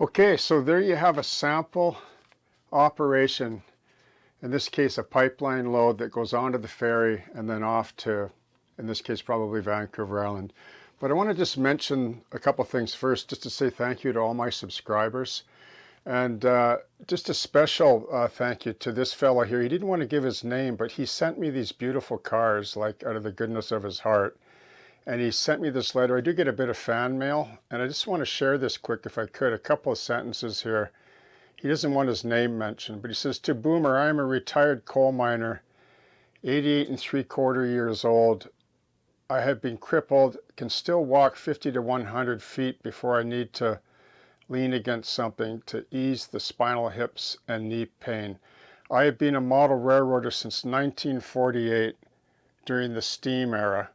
Okay, so there you have a sample operation. In this case, a pipeline load that goes onto the ferry and then off to, in this case, probably Vancouver Island. But I want to just mention a couple things first, just to say thank you to all my subscribers. And just a special thank you to this fellow here. He didn't want to give his name, but he sent me these beautiful cars, like out of the goodness of his heart. And he sent me this letter. I do get a bit of fan mail, and I just want to share this quick if I could. A couple of sentences here. He doesn't want his name mentioned, but he says, "To Boomer, I am a retired coal miner, 88 and 3/4 years old. I have been crippled, can still walk 50 to 100 feet before I need to lean against something to ease the spinal hips and knee pain. I have been a model railroader since 1948 during the steam era."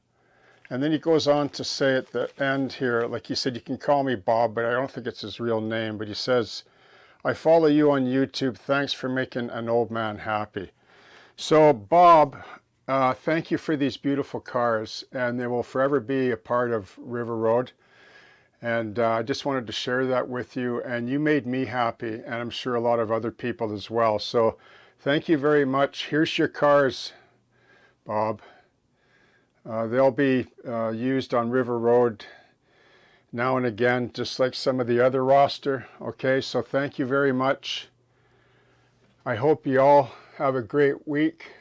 And then he goes on to say at the end here, like he said, you can call me Bob, but I don't think it's his real name. But he says, "I follow you on YouTube. Thanks for making an old man happy." So Bob, thank you for these beautiful cars, and they will forever be a part of River Road. And I just wanted to share that with you, and you made me happy, and I'm sure a lot of other people as well. So thank you very much. Here's your cars, Bob. They'll be used on River Road now and again, just like some of the other roster. Okay, so thank you very much. I hope you all have a great week,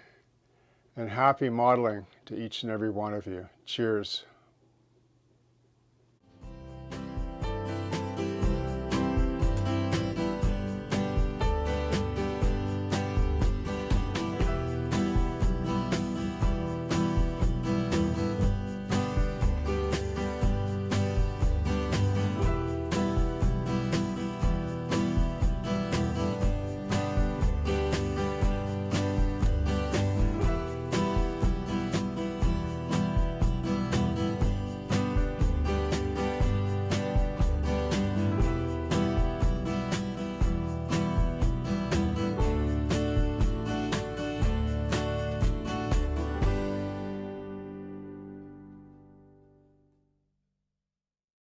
and happy modeling to each and every one of you. Cheers.